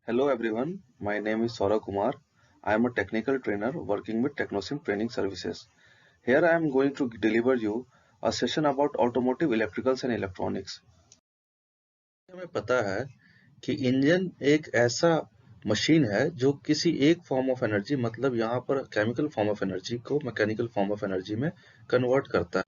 Hello everyone, my name is Saurabh Kumar. I am a technical trainer working with Technosim Training Services. Here I am going to deliver you a session about automotive electricals and electronics. हमें पता है कि engine एक ऐसा machine है जो किसी एक फॉर्म ऑफ एनर्जी मतलब यहाँ पर केमिकल फॉर्म ऑफ एनर्जी को मैकेनिकल फॉर्म ऑफ एनर्जी में कन्वर्ट करता है।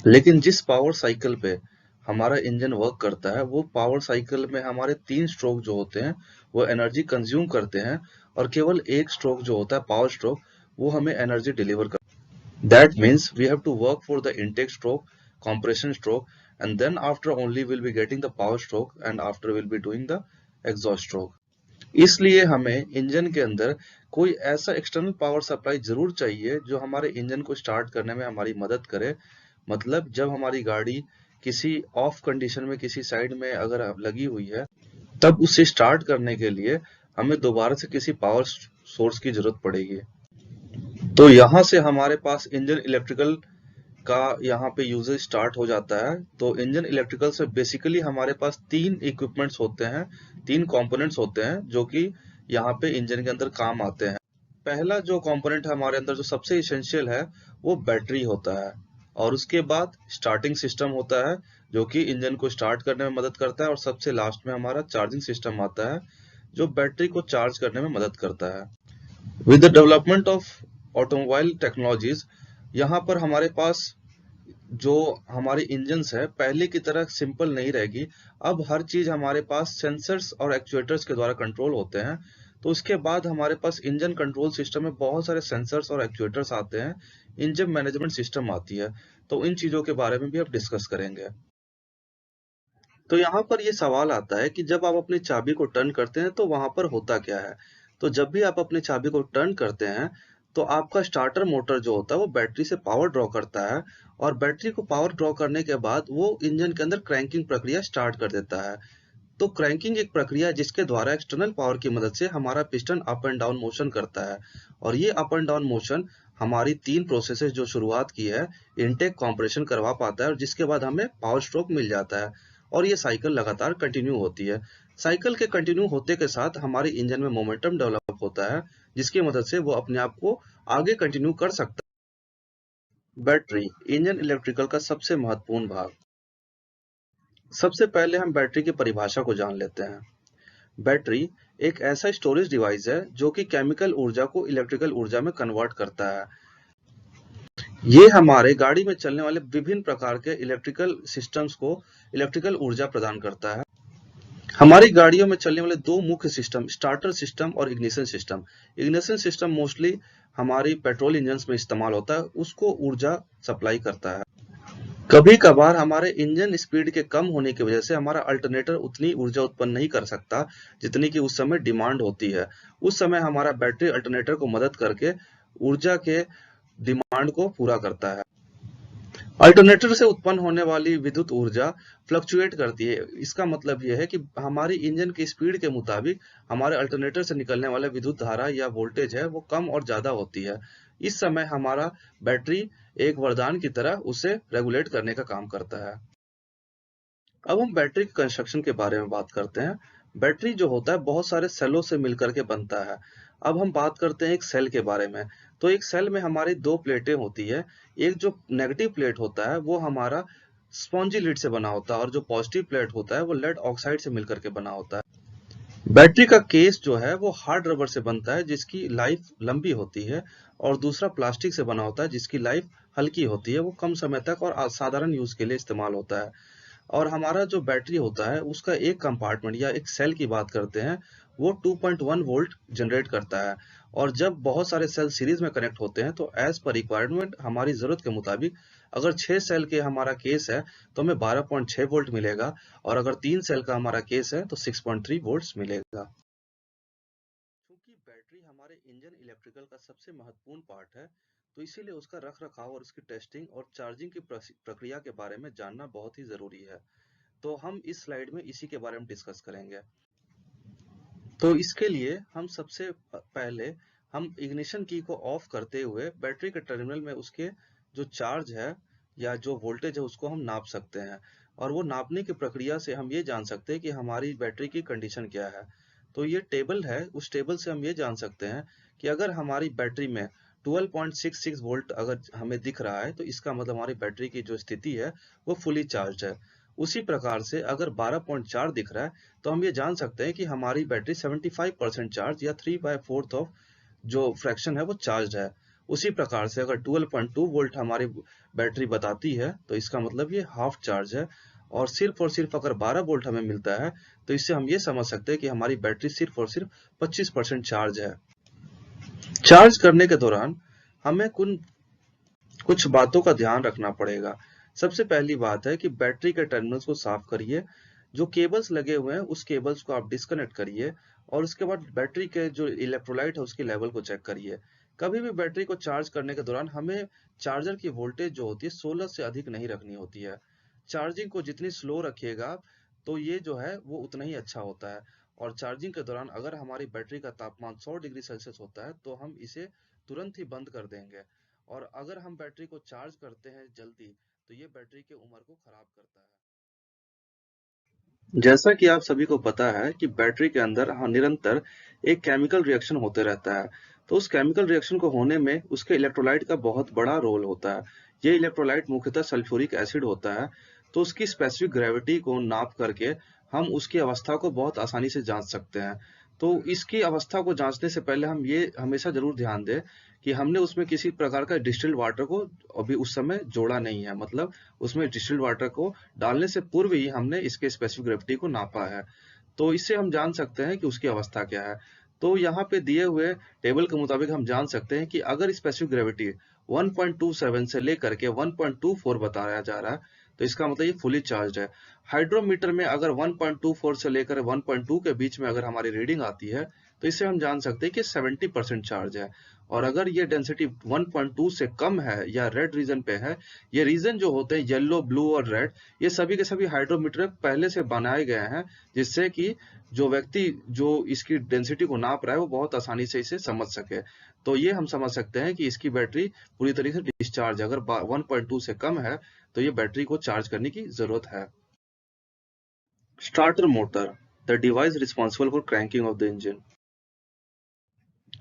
लेकिन जिस पावर साइकिल पे हमारा इंजन वर्क करता है वो पावर साइकिल में हमारे 3 स्ट्रोक जो होते हैं वो एनर्जी कंज्यूम करते हैं और केवल एक स्ट्रोक जो होता है पावर स्ट्रोक वो हमें एनर्जी डिलीवर करता है। That means we have to work for the intake stroke, compression stroke, and then after only we'll be getting the power stroke and after we'll be doing the exhaust stroke. इसलिए हमें engine के अंदर कोई ऐसा external power supply जरूर चाहिए जो हमारे इंजन को स्टार्ट करने में हमारी मदद करे। मतलब जब हमारी गाड़ी किसी ऑफ कंडीशन में किसी साइड में अगर लगी हुई है तब उसे स्टार्ट करने के लिए हमें दोबारा से किसी पावर सोर्स की जरूरत पड़ेगी। तो यहाँ से हमारे पास इंजन इलेक्ट्रिकल का यहाँ पे यूजेज स्टार्ट हो जाता है। तो इंजन इलेक्ट्रिकल से बेसिकली हमारे पास 3 इक्विपमेंट्स होते हैं, 3 कंपोनेंट्स होते हैं जो कि यहाँ पे इंजन के अंदर काम आते हैं। पहला जो कंपोनेंट हमारे अंदर जो सबसे इसेंशियल है वो बैटरी होता है और उसके बाद स्टार्टिंग सिस्टम होता है जो कि इंजन को स्टार्ट करने में मदद करता है और सबसे लास्ट में हमारा चार्जिंग सिस्टम आता है जो बैटरी को चार्ज करने में मदद करता है। With the development of automobile technologies यहाँ पर हमारे पास जो हमारी इंजन्स है पहले की तरह सिंपल नहीं रहेगी। अब हर चीज हमारे पास सेंसर्स और एक्चुएटर्स के द्वारा कंट्रोल होते हैं। तो इसके बाद हमारे पास इंजन कंट्रोल सिस्टम में बहुत सारे सेंसर्स और एक्चुएटर्स आते हैं, इंजन मैनेजमेंट सिस्टम आती है। तो इन चीजों के बारे में भी अब डिस्कस करेंगे। तो यहाँ पर ये सवाल आता है कि जब आप अपनी चाबी को टर्न करते हैं तो वहां पर होता क्या है। तो जब भी आप अपनी चाबी को टर्न करते हैं तो आपका स्टार्टर मोटर जो होता है वो बैटरी से पावर ड्रॉ करता है और बैटरी को पावर ड्रॉ करने के बाद वो इंजन के अंदर क्रैंकिंग प्रक्रिया स्टार्ट कर देता है। तो क्रैंकिंग एक प्रक्रिया है जिसके द्वारा एक्सटर्नल पावर की मदद से हमारा piston up and down motion करता है और ये अप एंड डाउन मोशन हमारी 3 प्रोसेसेस जो शुरुआत की है इनटेक कॉम्प्रेशन करवा पाता है और जिसके बाद हमें पावर स्ट्रोक मिल जाता है और ये साइकिल लगातार कंटिन्यू होती है। साइकिल के कंटिन्यू होते के साथ हमारे इंजन में मोमेंटम डेवलप होता है जिसकी मदद से वो अपने आप को आगे कंटिन्यू कर सकता है। बैटरी इंजन इलेक्ट्रिकल का सबसे महत्वपूर्ण भाग। सबसे पहले हम बैटरी की परिभाषा को जान लेते हैं। बैटरी एक ऐसा स्टोरेज डिवाइस है जो कि केमिकल ऊर्जा को इलेक्ट्रिकल ऊर्जा में कन्वर्ट करता है। ये हमारे गाड़ी में चलने वाले विभिन्न प्रकार के इलेक्ट्रिकल सिस्टम्स को इलेक्ट्रिकल ऊर्जा प्रदान करता है। हमारी गाड़ियों में चलने वाले 2 मुख्य सिस्टम स्टार्टर सिस्टम और ignition system. Ignition system mostly हमारी पेट्रोल इंजन में इस्तेमाल होता है, उसको ऊर्जा सप्लाई करता है। कभी कभार हमारे इंजन स्पीड के कम होने की वजह से हमारा अल्टरनेटर उतनी ऊर्जा उत्पन्न नहीं कर सकता जितनी कि उस समय डिमांड होती है। उस समय हमारा बैटरी अल्टरनेटर को मदद करके ऊर्जा के डिमांड को पूरा करता है। अल्टरनेटर से उत्पन्न होने वाली विद्युत ऊर्जा फ्लक्चुएट करती है। इसका मतलब यह है कि हमारी इंजन की स्पीड के मुताबिक हमारे अल्टरनेटर से निकलने वाला विद्युत धारा या वोल्टेज है वो कम और ज्यादा होती है। इस समय हमारा बैटरी एक वरदान की तरह उसे रेगुलेट करने का काम करता है। अब हम बैटरी के कंस्ट्रक्शन के बारे में बात करते हैं। बैटरी जो होता है बहुत सारे सेलों से मिलकर के बनता है। अब हम बात करते हैं एक सेल के बारे में। तो एक सेल में हमारी 2 प्लेटें होती है। एक जो नेगेटिव प्लेट होता है वो हमारा स्पॉन्जी लीड से बना होता है और जो पॉजिटिव प्लेट होता है वो लेड ऑक्साइड से मिलकर के बना होता है। बैटरी का केस जो है वो हार्ड रबर से बनता है जिसकी लाइफ लंबी होती है और दूसरा प्लास्टिक से बना होता है जिसकी लाइफ हल्की होती है, वो कम समय तक और साधारण यूज के लिए इस्तेमाल होता है। और हमारा जो बैटरी होता है उसका एक कंपार्टमेंट या एक सेल की बात करते हैं वो 2.1 वोल्ट जनरेट करता है। और जब बहुत सारे सेल सीरीज में कनेक्ट होते हैं तो एज पर रिक्वायरमेंट हमारी जरूरत के मुताबिक अगर 6 सेल के हमारा केस है तो हमें 12.6 वोल्ट मिलेगा और अगर 3 सेल का हमारा केस है तो 6.3 वोल्ट मिलेगा। क्योंकि बैटरी हमारे इंजन इलेक्ट्रिकल का सबसे महत्वपूर्ण पार्ट है तो इसीलिए उसका रख रखाव और उसकी टेस्टिंग और चार्जिंग की प्रक्रिया के बारे में जानना बहुत ही जरूरी है। तो हम इस स्लाइड में इसी के बारे में डिस्कस करेंगे। तो इसके लिए हम सबसे पहले हम इग्निशन की को ऑफ करते हुए बैटरी के टर्मिनल में उसके जो चार्ज है या जो वोल्टेज है उसको हम नाप सकते हैं। और वो नापने की प्रक्रिया से हम ये जान सकते हैं कि हमारी बैटरी की कंडीशन क्या है। तो ये टेबल है, उस टेबल से हम ये जान सकते हैं कि अगर हमारी बैटरी में 12.66 वोल्ट अगर हमें दिख रहा है तो इसका मतलब हमारी बैटरी की जो स्थिति है वो फुली चार्ज है। उसी प्रकार से अगर 12.4 दिख रहा है तो हम ये जान सकते हैं कि हमारी बैटरी 75% चार्ज या 3/4 ऑफ जो फ्रैक्शन है वो चार्ज है। उसी प्रकार से अगर 12.2 वोल्ट हमारी बैटरी बताती है तो इसका मतलब ये हाफ चार्ज है। और सिर्फ अगर 12 वोल्ट हमें मिलता है तो इससे हम ये समझ सकते हैं कि हमारी बैटरी सिर्फ और सिर्फ 25% चार्ज है। चार्ज करने के दौरान हमें कुछ बातों का ध्यान रखना पड़ेगा। सबसे पहली बात है कि बैटरी के टर्मिनल्स को साफ करिए। जो केबल्स लगे हुए हैं उस केबल्स को आप डिस्कनेक्ट करिए और उसके बाद बैटरी के जो इलेक्ट्रोलाइट है उसके लेवल को चेक करिए। कभी भी बैटरी को चार्ज करने के दौरान हमें चार्जर की वोल्टेज जो होती है 16 से अधिक नहीं रखनी होती है। चार्जिंग को जितनी स्लो रखिएगा तो ये जो है वो उतना ही अच्छा होता है। और चार्जिंग के दौरान अगर हमारी बैटरी का तापमान 100 डिग्री सेल्सियस होता है तो हम इसे तुरंत ही बंद कर देंगे। और अगर हम बैटरी को चार्ज करते हैं जल्दी तो ये बैटरी की उम्र को खराब करता है। जैसा कि आप सभी को पता है कि बैटरी के अंदर निरंतर एक केमिकल रिएक्शन होते रहता है। तो उस केमिकल रिएक्शन को होने में उसके इलेक्ट्रोलाइट का बहुत बड़ा रोल होता है। ये इलेक्ट्रोलाइट मुख्यतः सल्फ्यूरिक एसिड होता है। तो उसकी स्पेसिफिक ग्रेविटी को नाप करके हम उसकी अवस्था को बहुत आसानी से जांच सकते हैं। तो इसकी अवस्था को जांचने से पहले हम ये हमेशा जरूर ध्यान दें कि हमने उसमें किसी प्रकार का डिस्टिल्ड वाटर को अभी उस समय जोड़ा नहीं है। मतलब उसमें डिस्टिल्ड वाटर को डालने से पूर्व ही हमने इसके स्पेसिफिक ग्रेविटी को नापा है। तो इससे हम जान सकते हैं कि उसकी अवस्था क्या है। तो यहाँ पे दिए हुए टेबल के मुताबिक हम जान सकते हैं कि अगर स्पेसिफिक ग्रेविटी 1.27 से लेकर के 1.24 बताया जा रहा है तो इसका मतलब ये फुली चार्ज है। हाइड्रोमीटर में अगर 1.24 से लेकर 1.2 के बीच में अगर हमारी रीडिंग आती है तो इससे हम जान सकते हैं कि 70% चार्ज है। और अगर ये डेंसिटी 1.2 से कम है या रेड रीजन पे है, ये रीजन जो होते हैं येलो, ब्लू और रेड, ये सभी के सभी हाइड्रोमीटर पहले से बनाए गए हैं जिससे कि जो व्यक्ति जो इसकी डेंसिटी को नाप रहा है वो बहुत आसानी से इसे समझ सके। तो ये हम समझ सकते हैं कि इसकी बैटरी पूरी तरीके से डिस्चार्ज है। अगर 1.2 से कम है तो ये बैटरी को चार्ज करने की जरूरत है। Starter motor, the device responsible for cranking of the engine.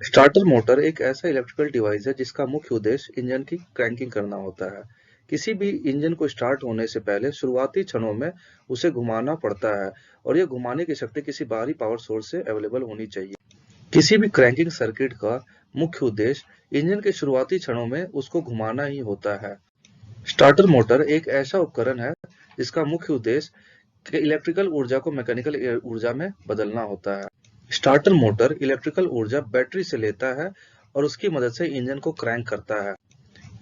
Starter motor एक ऐसा इलेक्ट्रिकल डिवाइस है जिसका मुख्य उद्देश्य इंजन की क्रैंकिंग करना होता है। किसी भी इंजन को स्टार्ट होने से पहले शुरुआती क्षणों में उसे घुमाना पड़ता है और यह घुमाने की शक्ति किसी बाहरी पावर सोर्स से अवेलेबल होनी चाहिए। किसी भी क्रैंकिंग सर्किट का मुख्य उद्देश्य इंजन के शुरुआती क्षणों में उसको घुमाना ही होता है। स्टार्टर मोटर एक ऐसा उपकरण है जिसका मुख्य उद्देश्य इलेक्ट्रिकल ऊर्जा को मैकेनिकल ऊर्जा में बदलना होता है। स्टार्टर मोटर इलेक्ट्रिकल ऊर्जा बैटरी से लेता है और उसकी मदद से इंजन को क्रैंक करता है।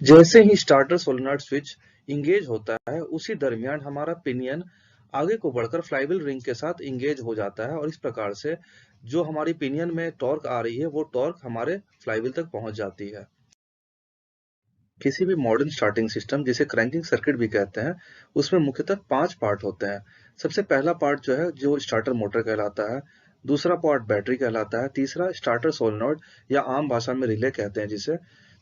जैसे ही स्टार्टर सोलेनॉइड स्विच इंगेज होता है उसी दरमियान हमारा पिनियन आगे को बढ़कर फ्लाईव्हील रिंग के साथ इंगेज हो जाता है और इस प्रकार से जो हमारी पिनियन में टॉर्क आ रही है वो टॉर्क हमारे फ्लाईव्हील तक पहुंच जाती है। किसी भी मॉडर्न स्टार्टिंग सिस्टम जिसे क्रैंकिंग सर्किट भी कहते हैं उसमें मुख्यतः 5 पार्ट होते हैं। सबसे पहला पार्ट जो है जो स्टार्टर मोटर कहलाता है, दूसरा पार्ट बैटरी कहलाता है, तीसरा स्टार्टर सोलेनॉइड या आम भाषा में रिले कहते हैं जिसे,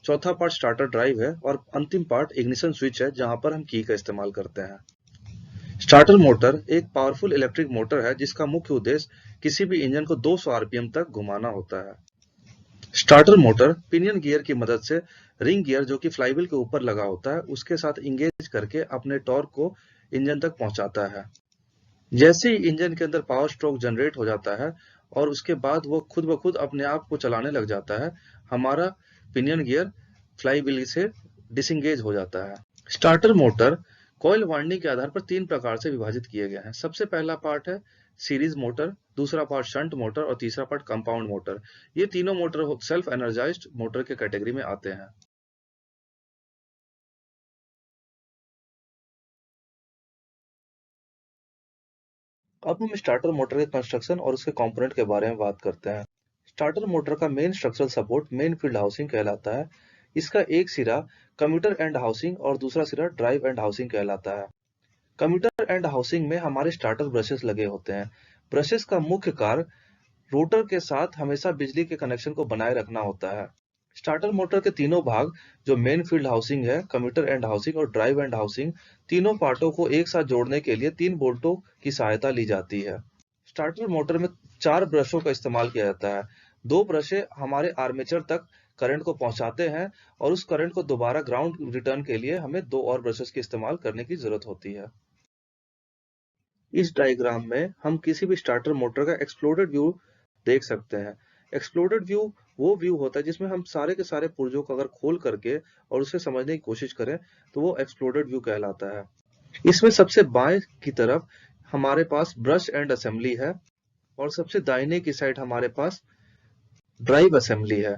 चौथा पार्ट स्टार्टर ड्राइव है और अंतिम पार्ट इग्निशन स्विच है जहां पर हम की का इस्तेमाल करते हैं। स्टार्टर मोटर एक पावरफुल इलेक्ट्रिक मोटर है जिसका मुख्य उद्देश्य किसी भी इंजन को 200 आरपीएम तक घुमाना होता है। स्टार्टर मोटर पिनियन गियर की मदद से रिंग गियर जो कि फ्लाईव्हील के ऊपर लगा होता है उसके साथ इंगेज करके अपने टॉर्क को इंजन तक पहुंचाता है। जैसे ही इंजन के अंदर पावर स्ट्रोक जनरेट हो जाता है और उसके बाद वो खुद ब खुद अपने आप को चलाने लग जाता है, हमारा पिनियन गियर फ्लाईव्हील से डिसंगेज हो जाता है। स्टार्टर मोटर कॉइल वाइंडिंग के आधार पर 3 प्रकार से विभाजित किए गए हैं। सबसे पहला पार्ट है सीरीज मोटर, दूसरा पार्ट शंट मोटर और तीसरा पार्ट कंपाउंड मोटर। ये तीनों मोटर सेल्फ एनर्जाइज्ड मोटर के कैटेगरी में आते हैं। अब हम स्टार्टर मोटर के कंस्ट्रक्शन और उसके कंपोनेंट के बारे में बात करते हैं। स्टार्टर मोटर का main structural support main field housing कहलाता है। इसका एक सिरा कम्यूटर एंड हाउसिंग और दूसरा सिरा ड्राइव एंड हाउसिंग कहलाता है। कम्यूटर एंड हाउसिंग में हमारे स्टार्टर ब्रशेस लगे होते हैं। ब्रशेस का मुख्य कार्य रोटर के साथ हमेशा बिजली के कनेक्शन को बनाए रखना होता है। स्टार्टर मोटर के तीनों भाग जो मेन फील्ड हाउसिंग है, कम्यूटर एंड हाउसिंग और ड्राइव एंड हाउसिंग, तीनों पार्टों को एक साथ जोड़ने के लिए 3 बोल्टों की सहायता ली जाती है। स्टार्टर मोटर में 4 ब्रशों का इस्तेमाल किया जाता है। 2 ब्रशें हमारे आर्मेचर तक करंट को पहुंचाते हैं और उस करंट को दोबारा ग्राउंड रिटर्न के लिए हमें 2 और ब्रशेस के इस्तेमाल करने की जरूरत होती है। इस डायग्राम में हम किसी भी स्टार्टर मोटर का एक्सप्लोडेड व्यू देख सकते हैं। एक्सप्लोडेड व्यू वो व्यू होता है जिसमें हम सारे के सारे पुर्जों को अगर खोल करके और उसे समझने की कोशिश करें तो वो एक्सप्लोडेड व्यू कहलाता है। इसमें सबसे बाएं की तरफ हमारे पास ब्रश एंड असेंबली है और सबसे दाहिने की साइड हमारे पास ड्राइव असेंबली है।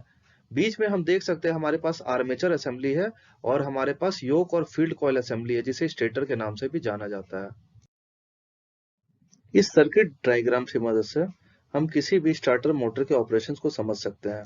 बीच में हम देख सकते हैं हमारे पास आर्मेचर असेंबली है और हमारे पास योक और फील्ड कॉइल असेंबली है जिसे स्टेटर के नाम से भी जाना जाता है। इस सर्किट डायग्राम की मदद से हम किसी भी स्टार्टर मोटर के ऑपरेशंस को समझ सकते हैं।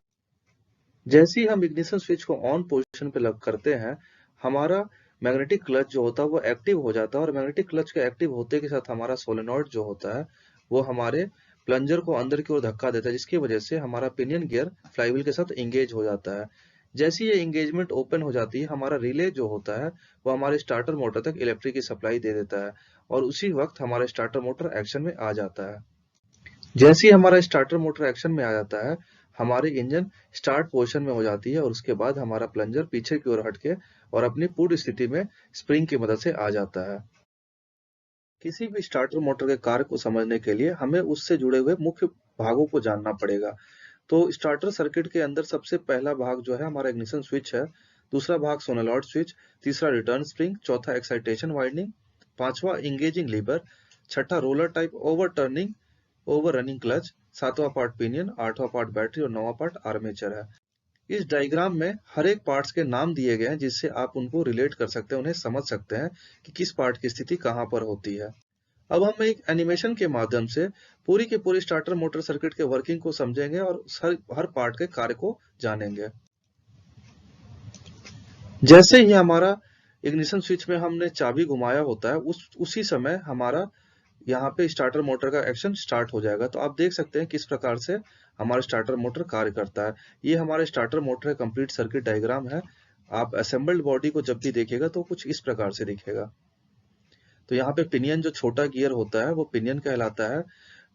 जैसे ही हम इग्निशन स्विच को ऑन पोजीशन पे लग करते हैं, हमारा मैग्नेटिक क्लच जो होता है वो एक्टिव हो जाता है और मैग्नेटिक क्लच के एक्टिव होते के साथ हमारा सोलेनॉइड जो होता है वो हमारे प्लंजर को अंदर की ओर धक्का देता है, जिसकी वजह से हमारा पिनियन गियर फ्लाईव्हील के साथ इंगेज हो जाता है। जैसे ये इंगेजमेंट ओपन हो जाती है, हमारा रिले जो होता है वो हमारे स्टार्टर मोटर तक इलेक्ट्रिक की सप्लाई दे देता है और उसी वक्त हमारा स्टार्टर मोटर एक्शन में आ जाता है। जैसे ही हमारा स्टार्टर मोटर एक्शन में आ जाता है, हमारी इंजन स्टार्ट पोजीशन में हो जाती है और उसके बाद हमारा प्लंजर पीछे की ओर हटके और अपनी पूर्ण स्थिति में स्प्रिंग की मदद से आ जाता है। किसी भी स्टार्टर मोटर के कार्य को समझने के लिए हमें उससे जुड़े हुए मुख्य भागों को जानना पड़ेगा। तो स्टार्टर सर्किट के अंदर सबसे पहला भाग जो है हमारा इग्निशन स्विच है, दूसरा भाग सोलेनॉइड स्विच, तीसरा रिटर्न स्प्रिंग, चौथा एक्साइटेशन वाइंडिंग, पांचवा इंगेजिंग लीवर, छठा roller type over turning over running clutch, सातवां पार्ट पिनियन, आठवां पार्ट बैटरी और नौवां पार्ट आर्मेचर है। इस डायग्राम में हर एक पार्ट्स के नाम दिए गए हैं जिससे आप उनको रिलेट कर सकते हैं, उन्हें समझ सकते हैं कि किस पार्ट की स्थिति कहां पर होती है। अब हम एक एनिमेशन के माध्यम से पूरी की पूरी स्टार्टर मोटर सर्किट के वर्किंग को समझेंगे और हर पार्ट के कार्य को जानेंगे। जैसे ही हमारा इग्निशन स्विच में हमने चाबी घुमाया होता है, उसी समय हमारा यहाँ पे स्टार्टर मोटर का एक्शन स्टार्ट हो जाएगा। तो आप देख सकते हैं किस प्रकार से हमारा स्टार्टर मोटर कार्य करता है। ये हमारे स्टार्टर मोटर का कंप्लीट सर्किट डायग्राम है। आप असेंबल्ड बॉडी को जब भी देखिएगा तो कुछ इस प्रकार से दिखेगा। तो यहाँ पे पिनियन जो छोटा गियर होता है वो पिनियन कहलाता है।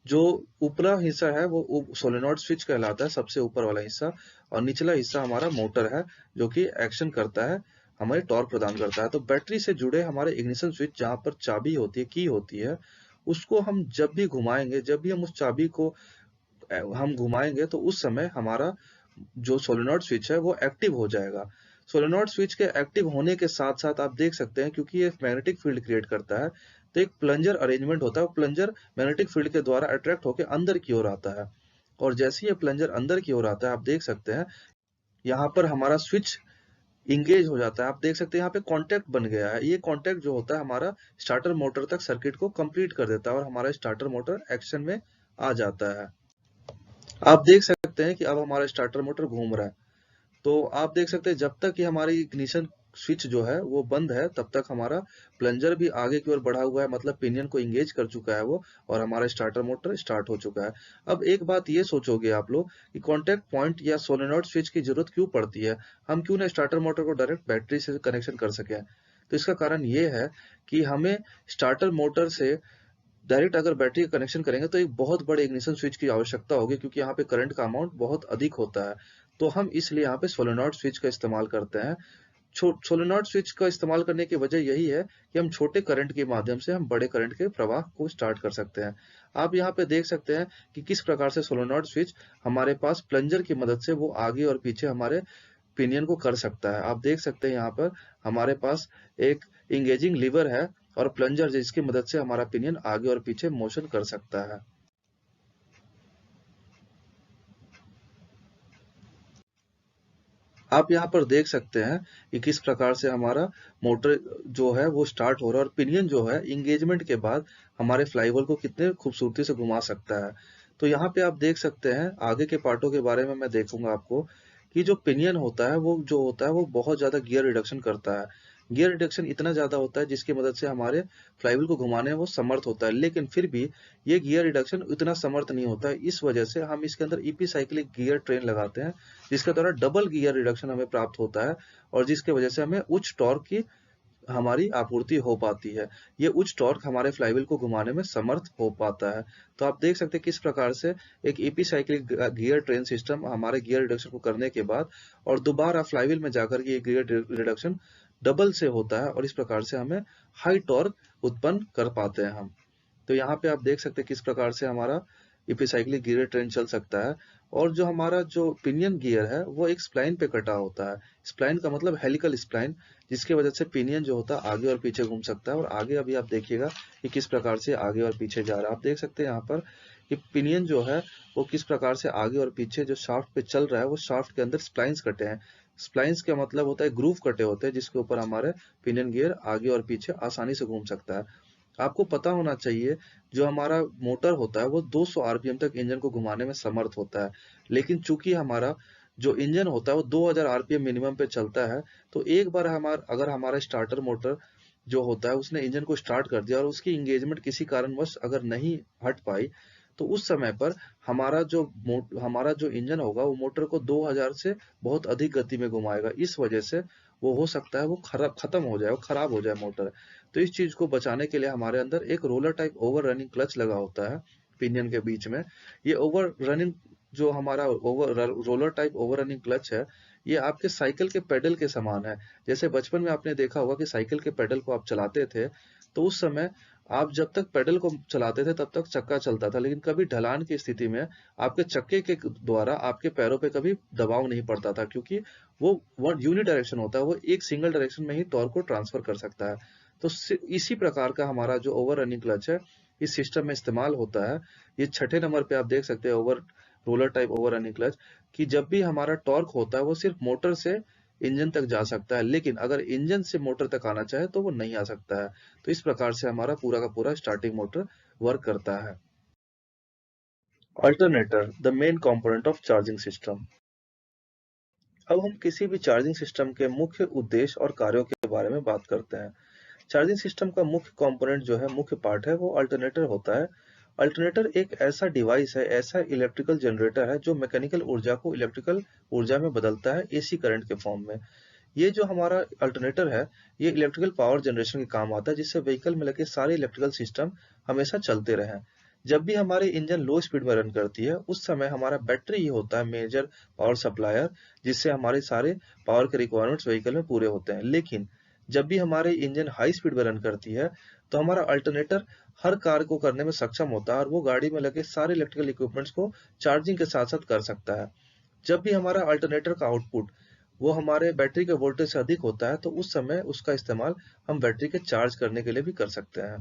जो ऊपरा हिस्सा है वो सोलेनॉइड स्विच कहलाता है, सबसे ऊपर वाला हिस्सा, और निचला हिस्सा हमारा मोटर है जो कि एक्शन करता है, हमें टॉर्क प्रदान करता है। तो बैटरी से जुड़े हमारे इग्निशन स्विच जहां पर चाबी होती है, की होती है, उसको हम जब भी घुमाएंगे, जब भी हम उस चाबी को हम घुमाएंगे तो उस समय हमारा जो सोलेनॉइड स्विच है वो एक्टिव हो जाएगा। सोलेनॉइड स्विच के एक्टिव होने के साथ साथ आप देख सकते हैं क्योंकि ये मैग्नेटिक फील्ड क्रिएट करता है, तो एक प्लंजर अरेंजमेंट होता है। प्लंजर मैग्नेटिक फील्ड के द्वारा अट्रैक्ट होकर अंदर की ओर आता है और जैसे ये प्लंजर अंदर की ओर आता है, आप देख सकते हैं यहाँ पर हमारा स्विच इंगेज हो जाता है। आप देख सकते हैं यहाँ पे कांटेक्ट बन गया है। ये कांटेक्ट जो होता है हमारा स्टार्टर मोटर तक सर्किट को कंप्लीट कर देता है और हमारा स्टार्टर मोटर एक्शन में आ जाता है। आप देख सकते हैं कि अब हमारा स्टार्टर मोटर घूम रहा है। तो आप देख सकते हैं जब तक कि हमारी इग्निशन स्विच जो है वो बंद है तब तक हमारा प्लंजर भी आगे की ओर बढ़ा हुआ है, मतलब पिनियन को इंगेज कर चुका है वो, और हमारा स्टार्टर मोटर स्टार्ट हो चुका है। अब एक बात ये सोचोगे आप लोग कि कांटेक्ट पॉइंट या सोलेनॉइड स्विच की जरूरत क्यों पड़ती है, हम क्यों ना स्टार्टर मोटर को डायरेक्ट बैटरी से कनेक्शन कर सके। तो इसका कारण ये है कि हमें स्टार्टर मोटर से डायरेक्ट अगर बैटरी का कनेक्शन करेंगे तो एक बहुत बड़े इग्निशन स्विच की आवश्यकता होगी, क्योंकि यहाँ पे करंट का अमाउंट बहुत अधिक होता है। तो हम इसलिए यहाँ पे सोलेनॉइड स्विच का इस्तेमाल करते हैं। सोलेनॉइड स्विच का इस्तेमाल करने की वजह यही है कि हम छोटे करंट के माध्यम से हम बड़े करंट के प्रवाह को स्टार्ट कर सकते हैं। आप यहाँ पे देख सकते हैं कि किस प्रकार से सोलेनॉइड स्विच हमारे पास प्लंजर की मदद से वो आगे और पीछे हमारे पिनियन को कर सकता है। आप देख सकते हैं यहाँ पर हमारे पास एक इंगेजिंग लीवर है और प्लंजर जिसकी मदद से हमारा पिनियन आगे और पीछे मोशन कर सकता है। आप यहाँ पर देख सकते हैं कि किस प्रकार से हमारा मोटर जो है वो स्टार्ट हो रहा है और पिनियन जो है इंगेजमेंट के बाद हमारे फ्लाईव्हील को कितने खूबसूरती से घुमा सकता है। तो यहाँ पे आप देख सकते हैं, आगे के पार्टों के बारे में मैं देखूंगा आपको, कि जो पिनियन होता है वो जो होता है वो बहुत ज्यादा गियर रिडक्शन करता है। गियर रिडक्शन इतना ज़्यादा होता है जिसकी मदद से हमारे फ्लाईव्हील को घुमाने में वो समर्थ होता है, लेकिन फिर भी ये गियर रिडक्शन उतना समर्थ नहीं होता है। इस वजह से हम इसके अंदर ईपी साइक्लिक गियर ट्रेन लगाते हैं, जिसके द्वारा डबल गियर रिडक्शन हमें प्राप्त होता है और जिसके वजह से हमें उच्च टॉर्क की हमारी आपूर्ति हो पाती है। ये उच्च टॉर्क हमारे फ्लाईव्हील को घुमाने में समर्थ हो पाता है। तो आप देख सकते हैं किस प्रकार से एक EP cyclic gear train system हमारे गियर रिडक्शन को करने के बाद और दोबारा फ्लाईव्हील में जाकर के ये गियर रिडक्शन डबल से होता है और इस प्रकार से हमें हाई टॉर्क उत्पन्न कर पाते हैं हम। तो यहाँ पे आप देख सकते हैं किस प्रकार से हमारा इपिसाइक्लिक गियर ट्रेन चल सकता है। और जो हमारा जो पिनियन गियर है वो एक स्प्लाइन पे कटा होता है। स्प्लाइन का मतलब हेलिकल स्प्लाइन, जिसकी वजह से पिनियन जो होता है आगे और पीछे घूम सकता है। और आगे अभी आप देखिएगा कि किस प्रकार से आगे और पीछे जा रहा है। आप देख सकते हैं यहाँ पर कि पिनियन जो है वो किस प्रकार से आगे और पीछे जो शाफ्ट पे चल रहा है वो शाफ्ट के अंदर स्प्लाइंस कटे हैं। स्प्लाइंस का मतलब होता है ग्रूव कटे होते हैं जिसके ऊपर हमारे पिनियन गियर आगे और पीछे आसानी से घूम सकता है। आपको पता होना चाहिए जो हमारा मोटर होता है वो 200 आरपीएम तक इंजन को घुमाने में समर्थ होता है, लेकिन चूंकि हमारा जो इंजन होता है वो 2000 आरपीएम मिनिमम पे चलता है, तो एक बार अगर हमारा स्टार्टर मोटर जो होता है उसने इंजन को स्टार्ट कर दिया और उसकी इंगेजमेंट किसी कारणवश अगर नहीं हट पाई, तो उस समय पर हमारा जो इंजन होगा वो मोटर को 2000 से बहुत अधिक गति में घुमाएगा। इस वजह से वो हो सकता है वो खत्म हो जाए, वो खराब हो जाए मोटर। तो इस चीज को बचाने के लिए हमारे अंदर एक roller type over running clutch लगा होता है पिनियन के बीच में। ये ओवर रनिंग जो हमारा roller type over running clutch है, ये आपके साइकिल के पेडल के समान है। जैसे बचपन में आपने देखा होगा कि साइकिल के पेडल को आप चलाते थे, तो उस समय आप जब तक पेडल को चलाते थे तब तक चक्का चलता था, लेकिन कभी ढलान की स्थिति में आपके चक्के के द्वारा आपके पैरों पे कभी दबाव नहीं पड़ता था, क्योंकि वो यूनि डायरेक्शन होता है, वो एक सिंगल डायरेक्शन में ही टॉर्क को ट्रांसफर कर सकता है। तो इसी प्रकार का हमारा जो ओवर रनिंग क्लच है इस सिस्टम में इस्तेमाल होता है। ये छठे नंबर पे आप देख सकते हैं over roller type over running clutch, कि जब भी हमारा टॉर्क होता है वो सिर्फ मोटर से इंजन तक जा सकता है, लेकिन अगर इंजन से मोटर तक आना चाहे तो वो नहीं आ सकता है। तो इस प्रकार से हमारा पूरा का पूरा स्टार्टिंग मोटर वर्क करता है। Alternator, the main component of charging system. अब हम किसी भी चार्जिंग सिस्टम के मुख्य उद्देश्य और कार्यों के बारे में बात करते हैं। चार्जिंग सिस्टम का मुख्य कंपोनेंट जो है, मुख्य पार्ट है, वो अल्टरनेटर होता है। अल्टरनेटर एक ऐसा डिवाइस है, ऐसा इलेक्ट्रिकल जनरेटर है जो मैकेनिकल ऊर्जा को इलेक्ट्रिकल ऊर्जा में बदलता है एसी करंट के फॉर्म में। ये जो हमारा अल्टरनेटर है ये इलेक्ट्रिकल पावर जनरेशन के काम आता है, जिससे व्हीकल में लगे सारे इलेक्ट्रिकल सिस्टम हमेशा चलते रहें। जब भी हमारी इंजन लो स्पीड में रन करती है उस समय हमारा बैटरी ही होता है मेजर पावर सप्लायर, जिससे हमारे सारे पावर के रिक्वायरमेंट्स व्हीकल में पूरे होते हैं। लेकिन जब भी हमारे इंजन हाई स्पीड में रन करती है तो हमारा अल्टरनेटर हर कार्य को करने में सक्षम होता है और वो गाड़ी में लगे सारे इलेक्ट्रिकल इक्विपमेंट्स को चार्जिंग के साथ साथ कर सकता है। जब भी हमारा अल्टरनेटर का आउटपुट वो हमारे बैटरी के वोल्टेज से अधिक होता है तो उस समय उसका इस्तेमाल हम बैटरी के चार्ज करने के लिए भी कर सकते हैं।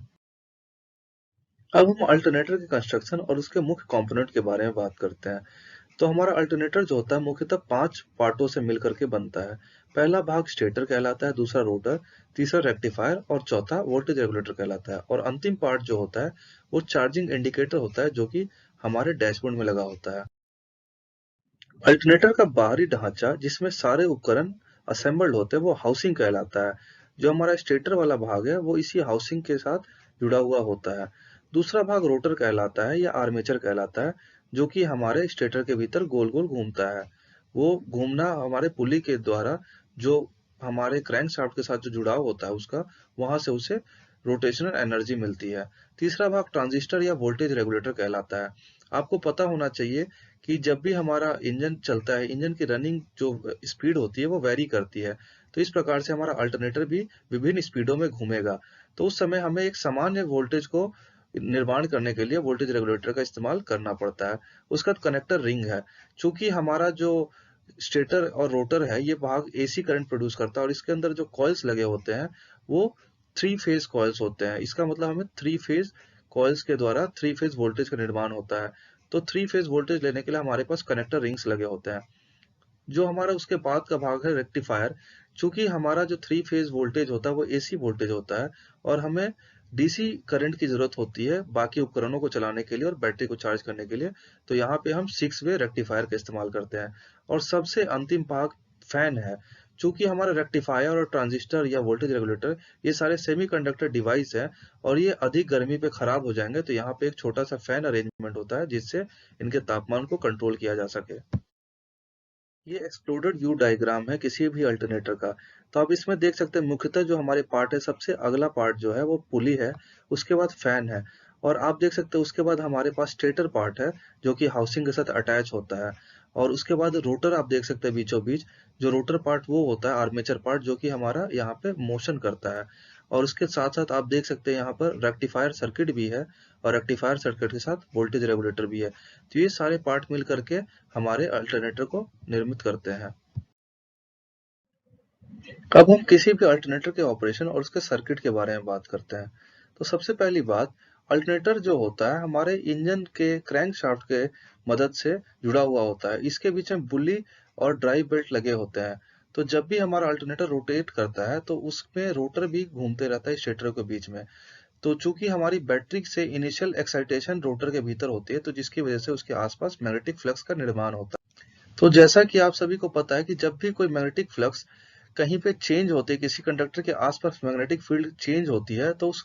अब हम अल्टरनेटर के कंस्ट्रक्शन और उसके मुख्य कंपोनेंट के बारे में बात करते हैं। तो हमारा अल्टरनेटर जो होता है मुख्यतः 5 पार्टों से मिलकर के बनता है। पहला भाग स्टेटर कहलाता है, दूसरा रोटर, तीसरा रेक्टिफायर और चौथा वोल्टेज रेगुलेटर कहलाता है। और अंतिम पार्ट जो होता है वो चार्जिंग इंडिकेटर होता है, जो कि हमारे डैशबोर्ड में लगा होता है। अल्टरनेटर का बाहरी ढांचा जिसमें सारे उपकरण असेंबल्ड होते हैं वो हाउसिंग कहलाता है। जो हमारा स्टेटर वाला भाग है वो इसी हाउसिंग के साथ जुड़ा हुआ होता है। दूसरा भाग रोटर कहलाता है या आर्मेचर कहलाता है, जो कि हमारे स्टेटर के भीतर गोल गोल घूमता है। वो घूमना हमारे पुली के द्वारा जो हमारे क्रैंक शाफ्ट के साथ जो जुड़ाव होता है उसका, वहां से उसे रोटेशनल एनर्जी मिलती है। तीसरा भाग ट्रांजिस्टर या वोल्टेज रेगुलेटर कहलाता है। आपको पता होना चाहिए कि जब भी हमारा इंजन चलता है, इंजन की रनिंग जो स्पीड होती है वो वेरी करती है। तो इस प्रकार से हमारा अल्टरनेटर भी विभिन्न स्पीडों में घूमेगा। तो उस समय हमें एक सामान्य वोल्टेज को निर्माण करने के लिए वोल्टेज रेगुलेटर का इस्तेमाल करना पड़ता है। उसका कनेक्टर रिंग है। चूंकि हमारा जो स्टेटर और रोटर है ये भाग एसी करंट प्रोड्यूस करता है और इसके अंदर जो कॉइल्स लगे होते हैं वो 3 फेज कॉइल्स होते हैं। इसका मतलब हमें 3 फेज कॉइल्स के द्वारा 3 फेज वोल्टेज का निर्माण होता है। तो 3 फेज वोल्टेज लेने के लिए हमारे पास कनेक्टर रिंग्स लगे होते हैं। जो हमारा उसके बाद का भाग है रेक्टिफायर। चूंकि हमारा जो 3 फेज वोल्टेज होता है वो एसी वोल्टेज होता है और हमें डीसी करंट की जरूरत होती है बाकी उपकरणों को चलाने के लिए और बैटरी को चार्ज करने के लिए। तो यहाँ पे हम 6 वे रेक्टिफायर का इस्तेमाल करते हैं। और सबसे अंतिम भाग फैन है। चूंकि हमारा रेक्टिफायर और ट्रांजिस्टर या वोल्टेज रेगुलेटर ये सारे सेमीकंडक्टर डिवाइस हैं और ये अधिक गर्मी पे खराब हो जाएंगे, तो यहाँ पे एक छोटा सा फैन अरेंजमेंट होता है जिससे इनके तापमान को कंट्रोल किया जा सके। ये एक्सप्लोडेड व्यू डायग्राम है किसी भी अल्टरनेटर का। तो आप इसमें देख सकते हैं मुख्यतः जो हमारे पार्ट है, सबसे अगला पार्ट जो है वो पुली है, उसके बाद फैन है, और आप देख सकते हैं उसके बाद हमारे पास स्टेटर पार्ट है जो कि हाउसिंग के साथ अटैच होता है, और उसके बाद रोटर आप देख सकते हैं बीचों बीच। जो रोटर पार्ट वो होता है आर्मेचर पार्ट जो कि हमारा यहाँ पे मोशन करता है, और उसके साथ साथ आप देख सकते हैं यहाँ पर रेक्टिफायर सर्किट भी है, और रेक्टिफायर सर्किट के साथ वोल्टेज रेगुलेटर भी है। तो ये सारे पार्ट मिल करके हमारे अल्टरनेटर को निर्मित करते हैं। अब हम किसी भी अल्टरनेटर के ऑपरेशन और उसके सर्किट के बारे में बात करते हैं। तो सबसे पहली बात, अल्टरनेटर जो होता है हमारे इंजन के क्रैंकशाफ्ट के मदद से जुड़ा हुआ होता है। इसके बीच में बुली और ड्राइव बेल्ट लगे होते हैं। तो जब भी हमारा अल्टरनेटर रोटेट करता है तो उसमें रोटर भी घूमते रहता है स्टेटर के बीच में। तो चूंकि हमारी बैटरी से इनिशियल एक्साइटेशन रोटर के भीतर होती है, तो जिसकी वजह से उसके आसपास मैग्नेटिक फ्लक्स का निर्माण होता है। तो जैसा कि आप सभी को पता है कि जब भी कोई मैग्नेटिक फ्लक्स कहीं पे चेंज होती है, किसी कंडक्टर के आसपास मैग्नेटिक फील्ड चेंज होती है, तो उस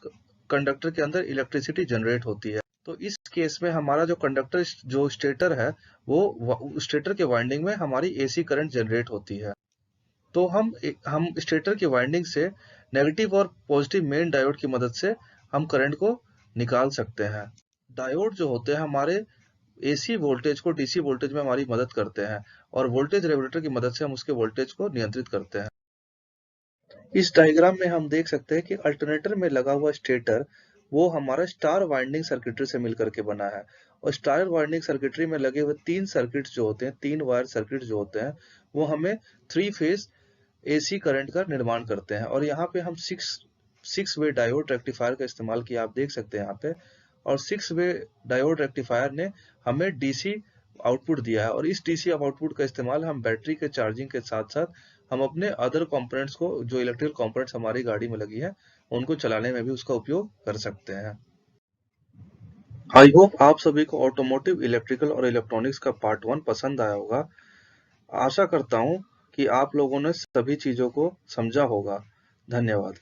कंडक्टर के अंदर इलेक्ट्रिसिटी जनरेट होती है। तो इस केस में हमारा जो कंडक्टर जो स्टेटर है, वो स्टेटर के वाइंडिंग में हमारी एसी करंट जनरेट होती है। तो हम स्टेटर की वाइंडिंग से नेगेटिव और पॉजिटिव मेन डायोड की मदद से हम करंट को निकाल सकते हैं। डायोड जो होते हैं हमारे एसी वोल्टेज को डीसी वोल्टेज में हमारी मदद करते हैं, और वोल्टेज रेगुलेटर की मदद से हम उसके वोल्टेज को नियंत्रित करते हैं। इस डायग्राम में हम देख सकते हैं कि अल्टरनेटर में लगा हुआ स्टेटर वो हमारा स्टार वाइंडिंग सर्किटरी से मिलकर के बना है, और स्टार वाइंडिंग सर्किटरी में लगे हुए तीन सर्किट्स जो होते हैं, तीन वायर सर्किट जो होते हैं, वो हमें थ्री फेज एसी करंट का निर्माण करते हैं। और यहाँ पे हम सिक्स वे डायोड रेक्टिफायर का इस्तेमाल किया, आप देख सकते हैं यहाँ पे। और सिक्स वे डायोड रेक्टिफायर ने हमें डीसी आउटपुट दिया है, और इस डीसी आउटपुट का इस्तेमाल हम बैटरी के चार्जिंग के साथ साथ हम अपने अदर कंपोनेंट्स को, जो इलेक्ट्रिकल कंपोनेंट्स हमारी गाड़ी में लगी है, उनको चलाने में भी उसका उपयोग कर सकते हैं। आई होप आप सभी को ऑटोमोटिव इलेक्ट्रिकल और इलेक्ट्रॉनिक्स का पार्ट 1 पसंद आया होगा। आशा करता हूँ कि आप लोगों ने सभी चीजों को समझा होगा। धन्यवाद।